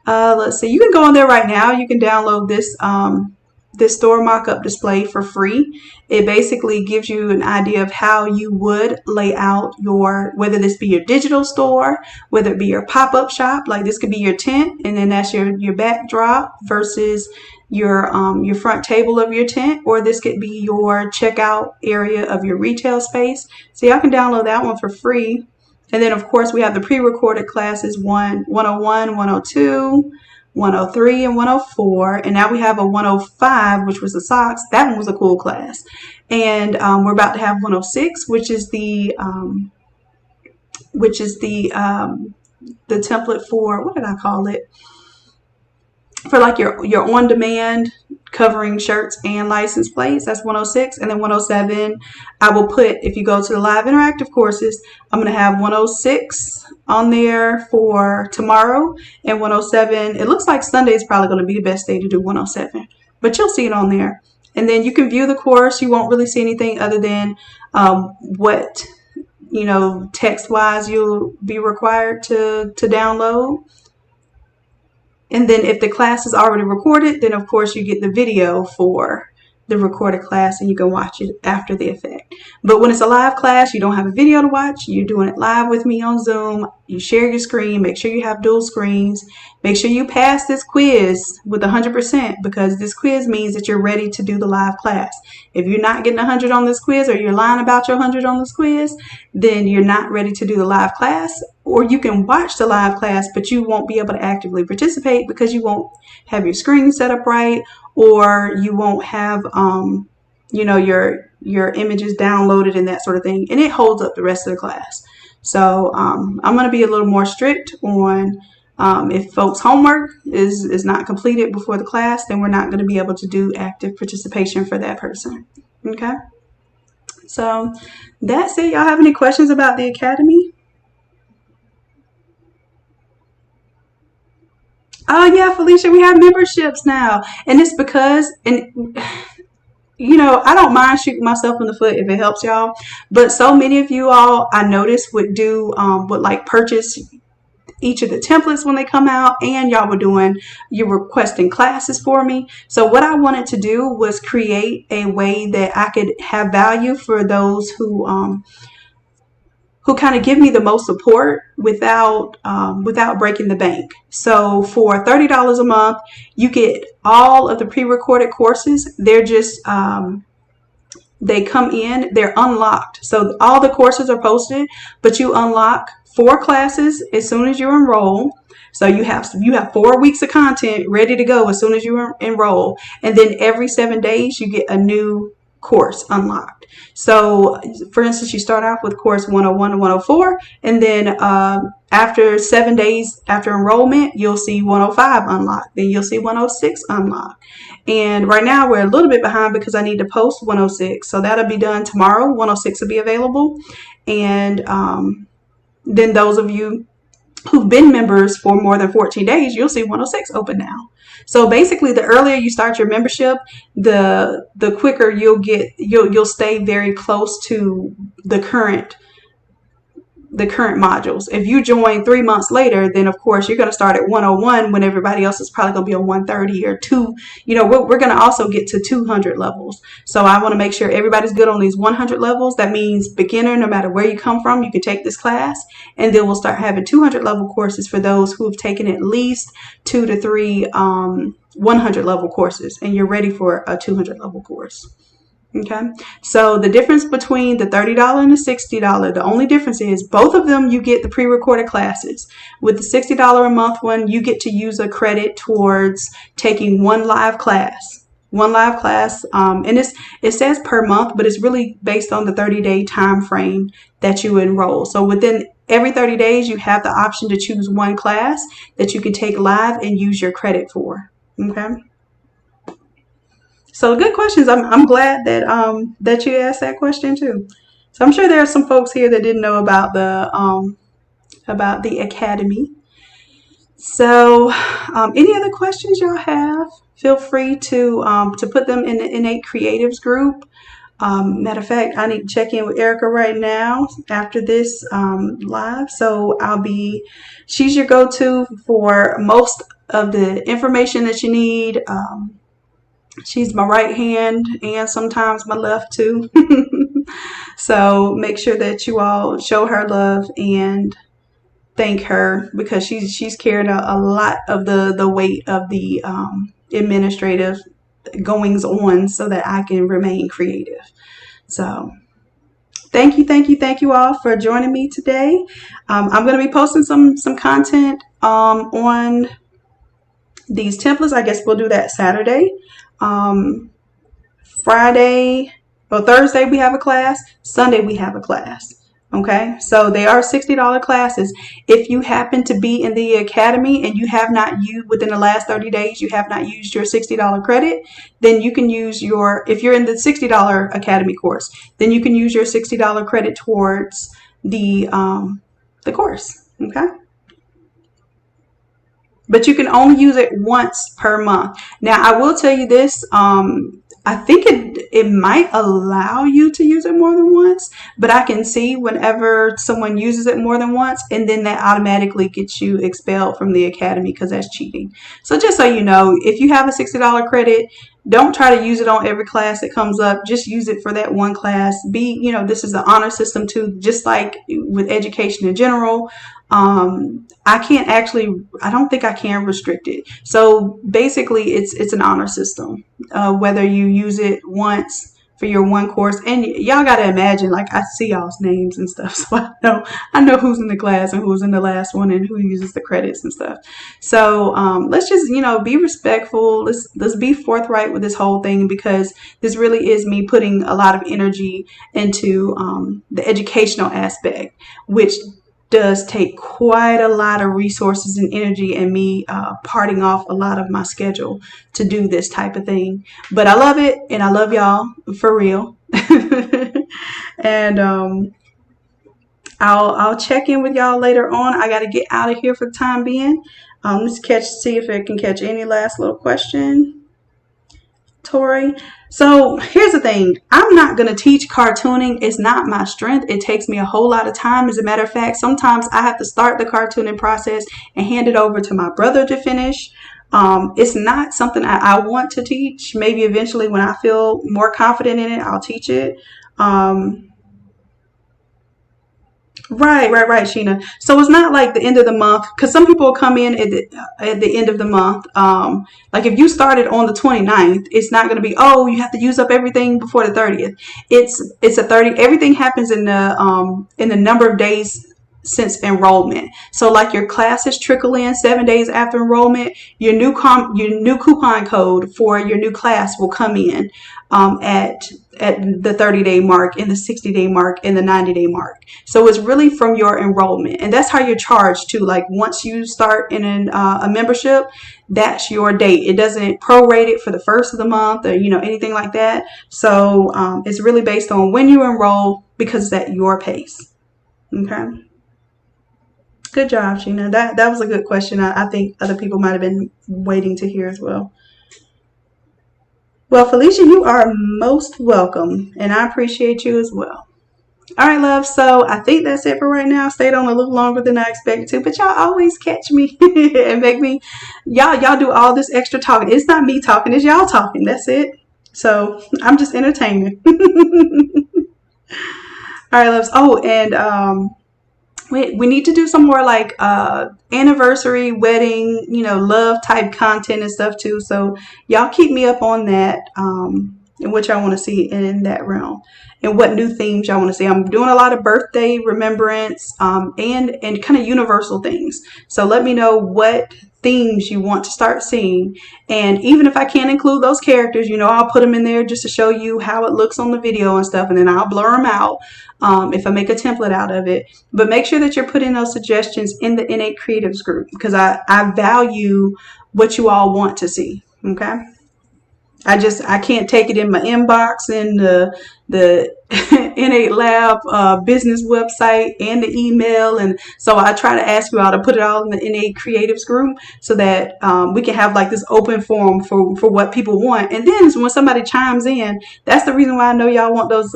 [SPEAKER 1] Let's see, you can go on there right now. You can download this store mock-up display for free. It basically gives you an idea of how you would lay out whether this be your digital store, whether it be your pop-up shop, like this could be your tent, and then that's your backdrop versus your front table of your tent, or this could be your checkout area of your retail space. So y'all can download that one for free. And then of course we have the pre-recorded classes 101, 102, 103 and 104, and now we have a 105, which was the socks. That one was a cool class. And we're about to have 106, which is the template for, what did I call it? For like your on-demand covering shirts and license plates. That's 106. And then 107, I will put, if you go to the live interactive courses, I'm going to have 106 on there for tomorrow, and 107, it looks like Sunday is probably going to be the best day to do 107, but you'll see it on there. And then you can view the course. You won't really see anything other than what, text-wise you'll be required to download. And then if the class is already recorded, then of course you get the video for the recorded class and you can watch it after the effect. But when it's a live class, you don't have a video to watch. You're doing it live with me on Zoom. You share your screen. Make sure you have dual screens. Make sure you pass this quiz with 100%, because this quiz means that you're ready to do the live class. If you're not getting 100 on this quiz, or you're lying about your 100 on this quiz, then you're not ready to do the live class. Or you can watch the live class, but you won't be able to actively participate because you won't have your screen set up right, or you won't have your images downloaded and that sort of thing, and it holds up the rest of the class. So I'm going to be a little more strict on if folks' homework is not completed before the class, then we're not going to be able to do active participation for that person. Okay, so that's it. Y'all have any questions about the Academy? Oh yeah, Felicia, we have memberships now, and it's because, and I don't mind shooting myself in the foot if it helps y'all, but so many of you all, I noticed, would like purchase each of the templates when they come out, and y'all were you're requesting classes for me. So what I wanted to do was create a way that I could have value for those who kind of give me the most support without breaking the bank. So for $30 a month, you get all of the pre-recorded courses. They're just they come in, they're unlocked. So all the courses are posted, but you unlock 4 classes as soon as you enroll. So you have 4 weeks of content ready to go as soon as you enroll, and then every 7 days you get a new course unlocked. So for instance, you start off with course 101 to 104, and then after 7 days after enrollment, you'll see 105 unlocked, then you'll see 106 unlocked. And right now we're a little bit behind because I need to post 106, so that'll be done tomorrow. 106 will be available, and then those of you who've been members for more than 14 days, you'll see 106 open now. So basically, the earlier you start your membership, the quicker you'll stay very close to the current modules. If you join 3 months later, then of course you're going to start at 101 when everybody else is probably going to be on 130 or 2. You know, we're going to also get to 200 levels. So I want to make sure everybody's good on these 100 levels. That means beginner, no matter where you come from, you can take this class. And then we'll start having 200 level courses for those who have taken at least 2 to 3 100 level courses, and you're ready for a 200 level course. Okay, so the difference between the $30 and the $60, the only difference is both of them you get the pre-recorded classes. With the $60 a month one, you get to use a credit towards taking one live class. And it says per month, but it's really based on the 30-day time frame that you enroll. So within every 30 days, you have the option to choose one class that you can take live and use your credit for. Okay. So good questions. I'm glad that that you asked that question too. So I'm sure there are some folks here that didn't know about the academy. So any other questions y'all have? Feel free to put them in the Innate Creatives group. Matter of fact, I need to check in with Erica right now after this live. So she's your go-to for most of the information that you need. She's my right hand and sometimes my left too. So make sure that you all show her love and thank her, because she's carried a lot of the weight of the administrative goings on so that I can remain creative. So thank you all for joining me today. I'm going to be posting some content on these templates. I guess we'll do that Saturday. Thursday we have a class. Sunday we have a class. Okay, so they are $60 classes. If you happen to be in the academy and you have not used within the last 30 days, you have not used your $60 credit, then you can use if you're in the $60 academy course, then you can use your $60 credit towards the course. Okay. But you can only use it once per month. Now, I will tell you this. I think it might allow you to use it more than once, but I can see whenever someone uses it more than once, and then that automatically gets you expelled from the academy because that's cheating. So just so you know, if you have a $60 credit, don't try to use it on every class that comes up. Just use it for that one class. This is the honor system too, just like with education in general. I don't think I can restrict it. So basically it's an honor system, whether you use it once for your one course. And y'all got to imagine, like, I see y'all's names and stuff. So I know who's in the class and who's in the last one and who uses the credits and stuff. So, let's just, be respectful. Let's be forthright with this whole thing, because this really is me putting a lot of energy into, the educational aspect, which does take quite a lot of resources and energy, and me parting off a lot of my schedule to do this type of thing. But I love it, and I love y'all for real. And I'll check in with y'all later on. I got to get out of here for the time being. Let's see if I can catch any last little question. Tori. So here's the thing. I'm not going to teach cartooning. It's not my strength. It takes me a whole lot of time. As a matter of fact, sometimes I have to start the cartooning process and hand it over to my brother to finish. It's not something I want to teach. Maybe eventually when I feel more confident in it, I'll teach it. Right, Sheena. So it's not like the end of the month, because some people will come in at the end of the month. Like if you started on the 29th, it's not going to be, oh, you have to use up everything before the 30th. It's a 30. Everything happens in the number of days since enrollment. So like your classes trickle in 7 days after enrollment. Your new coupon code for your new class will come in at the 30-day mark, and the 60-day mark, and the 90-day mark. So it's really from your enrollment, and that's how you're charged too. Like once you start in a membership, that's your date. It doesn't prorate it for the first of the month or anything like that. So it's really based on when you enroll, because it's at your pace. Okay. Good job, Sheena. That was a good question. I think other people might have been waiting to hear as well. Well, Felicia, you are most welcome, and I appreciate you as well. All right, love. So I think that's it for right now. Stayed on a little longer than I expected to, but y'all always catch me and make me. Y'all do all this extra talking. It's not me talking. It's y'all talking. That's it. So I'm just entertaining. All right, loves. Oh, and we need to do some more like anniversary, wedding, love type content and stuff too. So y'all keep me up on that, and what y'all want to see in that realm, and what new themes y'all want to see. I'm doing a lot of birthday remembrance, and kind of universal things. So let me know what themes you want to start seeing, and even if I can't include those characters, I'll put them in there just to show you how it looks on the video and stuff, and then I'll blur them out if I make a template out of it. But make sure that you're putting those suggestions in the Innate Creatives group, because I value what you all want to see. Okay. I can't take it in my inbox in the Innate Lab business website and the email, and so I try to ask you all to put it all in the Innate Creatives group so that we can have like this open forum for what people want. And then when somebody chimes in, that's the reason why I know y'all want those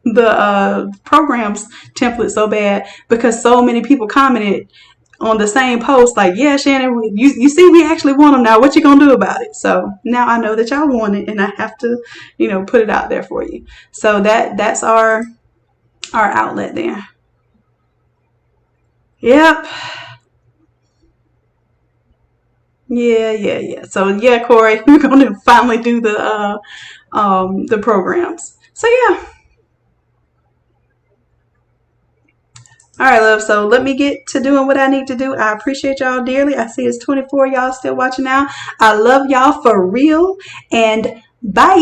[SPEAKER 1] the programs template so bad, because so many people commented on the same post like, yeah, Shannon, you see, we actually want them now. What you gonna do about it? So now I know that y'all want it, and I have to, put it out there for you. So that's our outlet there. Yep. Yeah. So yeah, Corey, we're gonna finally do the programs. So yeah. All right, love. So let me get to doing what I need to do. I appreciate y'all dearly. I see it's 24 y'all still watching now. I love y'all for real. And bye.